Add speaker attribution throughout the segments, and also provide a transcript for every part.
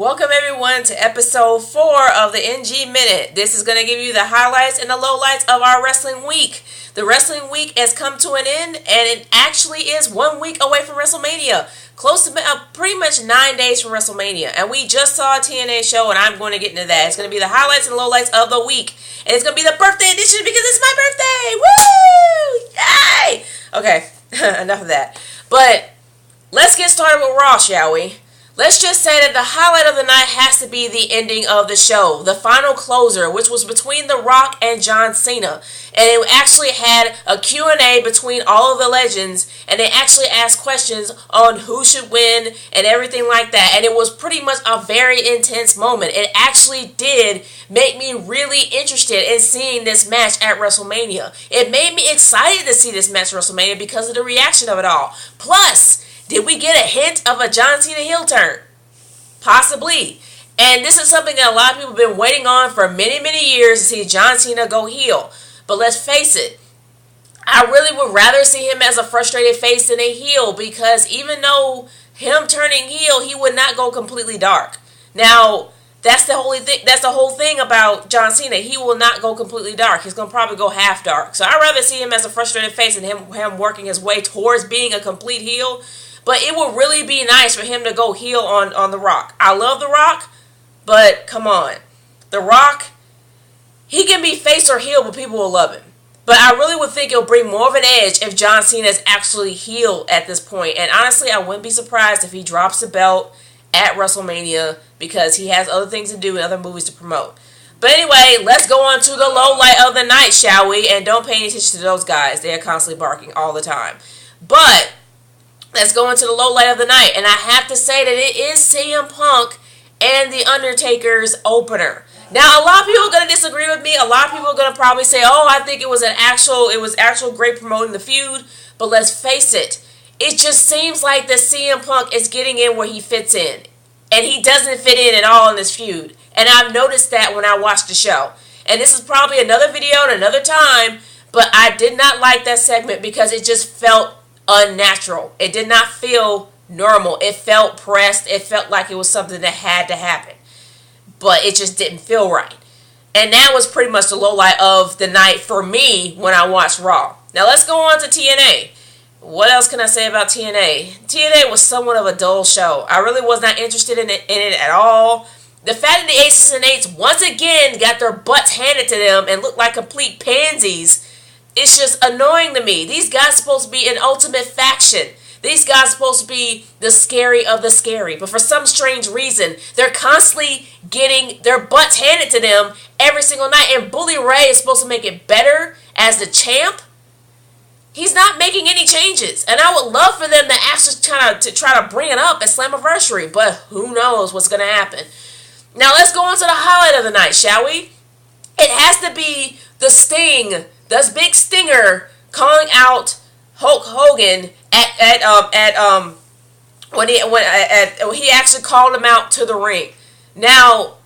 Speaker 1: Welcome everyone to episode 4 of the NG Minute. This is going to give you the highlights and the lowlights of our wrestling week. The wrestling week has come to an end, and it actually is 1 week away from Wrestlemania. Close to pretty much 9 days from Wrestlemania. And we just saw a TNA show, and I'm going to get into that. It's going to be the highlights and lowlights of the week. And it's going to be the birthday edition because it's my birthday! Woo! Yay! Okay, enough of that. But let's get started with Raw, shall we? Let's just say that the highlight of the night has to be the ending of the show, the final closer, which was between The Rock and John Cena. And it actually had a Q&A between all of the legends, and they actually asked questions on who should win and everything like that. And it was pretty much a very intense moment. It actually did make me really interested in seeing this match at WrestleMania. It made me excited to see this match at WrestleMania because of the reaction of it all. Plus, did we get a hint of a John Cena heel turn? Possibly. And this is something that a lot of people have been waiting on for many, many years to see John Cena go heel. But let's face it, I really would rather see him as a frustrated face than a heel, because even though him turning heel, he would not go completely dark. Now, that's the whole thing about John Cena. He will not go completely dark. He's going to probably go half dark. So I'd rather see him as a frustrated face than him working his way towards being a complete heel. But it would really be nice for him to go heel on The Rock. I love The Rock, but come on. The Rock, he can be face or heel, but people will love him. But I really would think it'll bring more of an edge if John Cena is actually heel at this point. And honestly, I wouldn't be surprised if he drops the belt at WrestleMania because he has other things to do and other movies to promote. But anyway, let's go on to the low light of the night, shall we? And don't pay any attention to those guys. They are constantly barking all the time. But let's go into the low light of the night. And I have to say that it is CM Punk and The Undertaker's opener. Now, a lot of people are going to disagree with me. A lot of people are going to probably say, oh, I think it was actual great promoting the feud. But let's face it, it just seems like that CM Punk is getting in where he fits in. And he doesn't fit in at all in this feud. And I've noticed that when I watched the show. And this is probably another video at another time, but I did not like that segment because it just felt unnatural. It did not feel normal. It felt pressed. It felt like it was something that had to happen. But it just didn't feel right. And that was pretty much the low light of the night for me when I watched Raw. Now let's go on to TNA. What else can I say about TNA? TNA was somewhat of a dull show. I really was not interested in it at all. The fact that the Aces and Eights once again got their butts handed to them and looked like complete pansies, it's just annoying to me. These guys are supposed to be an ultimate faction. These guys are supposed to be the scary of the scary. But for some strange reason, they're constantly getting their butts handed to them every single night. And Bully Ray is supposed to make it better as the champ. He's not making any changes. And I would love for them to actually try to bring it up at Slammaversary. But who knows what's going to happen. Now let's go on to the highlight of the night, shall we? It has to be the Sting, the big stinger, calling out Hulk Hogan when he actually called him out to the ring. Now,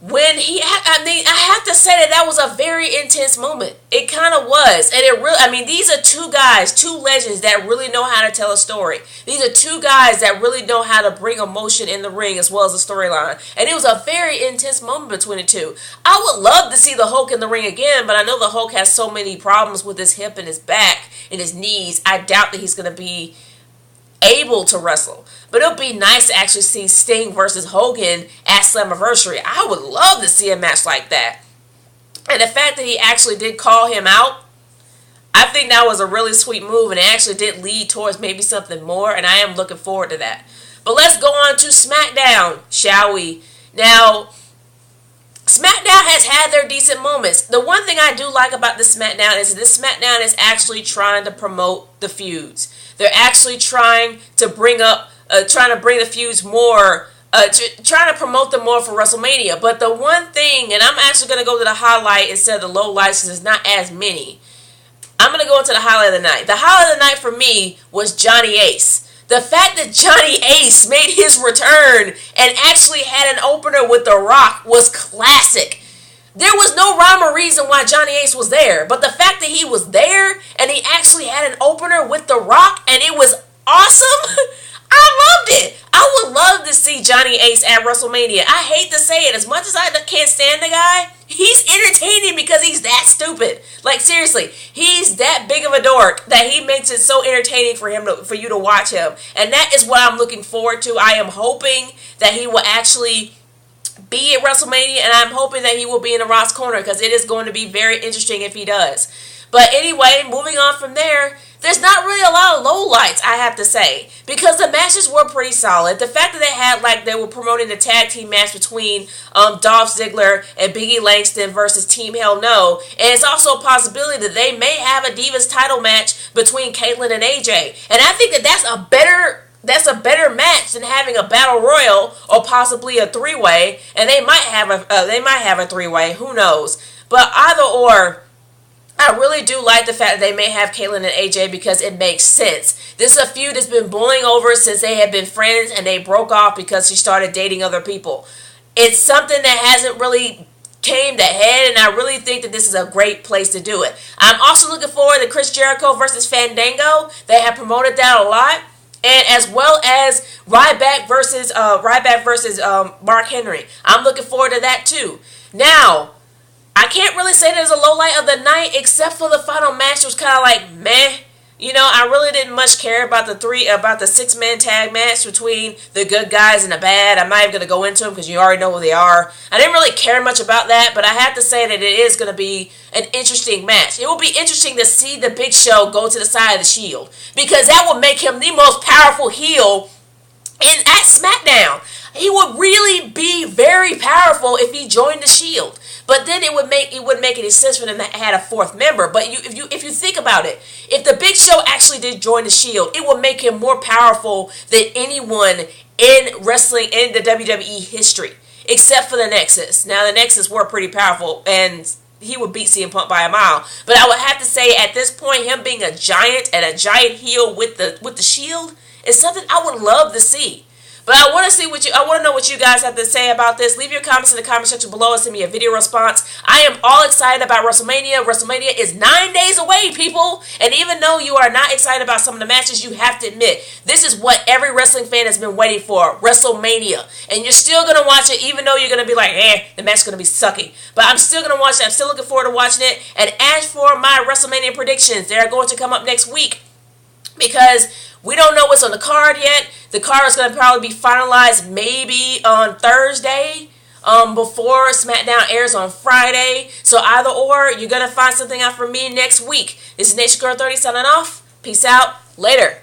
Speaker 1: I have to say that was a very intense moment. It kind of was, and these are two guys, two legends that really know how to tell a story. These are two guys that really know how to bring emotion in the ring as well as the storyline. And it was a very intense moment between the two. I would love to see the Hulk in the ring again, but I know the Hulk has so many problems with his hip and his back and his knees. I doubt that he's going to be able to wrestle. But it'll be nice to actually see Sting versus Hogan at Slammaversary. I would love to see a match like that. And the fact that he actually did call him out, I think that was a really sweet move, and it actually did lead towards maybe something more, and I am looking forward to that. But let's go on to SmackDown, shall we? Now, SmackDown has had their decent moments. The one thing I do like about this SmackDown is this SmackDown is actually trying to promote the feuds. They're actually trying to bring the feuds more, trying to promote them more for WrestleMania. But the one thing, and I'm actually going to go to the highlight instead of the low lights because there's not as many. I'm going to go into the highlight of the night. The highlight of the night for me was Johnny Ace. The fact that Johnny Ace made his return and actually had an opener with The Rock was classic. There was no rhyme or reason why Johnny Ace was there, but the fact that he was there and he actually had an opener with The Rock and it was awesome, I loved it. I would love to see Johnny Ace at WrestleMania. I hate to say it. As much as I can't stand the guy, he's entertaining because he's that stupid. Like, seriously, he's that big of a dork that he makes it so entertaining for for you to watch him. And that is what I'm looking forward to. I am hoping that he will actually be at WrestleMania, and I'm hoping that he will be in the Rock's corner because it is going to be very interesting if he does. But anyway, moving on from there, there's not really a lot of lowlights, I have to say, because the matches were pretty solid. The fact that they were promoting the tag team match between Dolph Ziggler and Biggie Langston versus Team Hell No, and it's also a possibility that they may have a Divas title match between Caitlyn and AJ, and I think that that's a better match than having a battle royal or possibly a three-way, and they might have a three-way, who knows? But either or, I really do like the fact that they may have Caitlyn and AJ because it makes sense. This is a feud that's been boiling over since they had been friends and they broke off because she started dating other people. It's something that hasn't really came to head, and I really think that this is a great place to do it. I'm also looking forward to Chris Jericho versus Fandango. They have promoted that a lot. And as well as Ryback versus Mark Henry. I'm looking forward to that too. Now, I can't really say there's a low light of the night except for the final match. It was kind of like meh. You know, I really didn't much care about the 6-man tag match between the good guys and the bad. I'm not even going to go into them because you already know who they are. I didn't really care much about that, but I have to say that it is going to be an interesting match. It will be interesting to see the Big Show go to the side of the Shield because that will make him the most powerful heel at SmackDown. He would really be very powerful if he joined the Shield. But then it wouldn't make any sense for them to add a fourth member. But if you think about it, if the Big Show actually did join the Shield, it would make him more powerful than anyone in wrestling in the WWE history, except for the Nexus. Now the Nexus were pretty powerful, and he would beat CM Punk by a mile. But I would have to say at this point, him being a giant and a giant heel with the Shield is something I would love to see. But I want to know what you guys have to say about this. Leave your comments in the comment section below and send me a video response. I am all excited about WrestleMania. WrestleMania is 9 days away, people. And even though you are not excited about some of the matches, you have to admit, this is what every wrestling fan has been waiting for, WrestleMania. And you're still going to watch it, even though you're going to be like, the match is going to be sucky. But I'm still going to watch it. I'm still looking forward to watching it. And as for my WrestleMania predictions, they are going to come up next week because we don't know what's on the card yet. The card is going to probably be finalized maybe on Thursday before SmackDown airs on Friday. So either or, you're going to find something out from me next week. This is Nation Girl 30 signing off. Peace out. Later.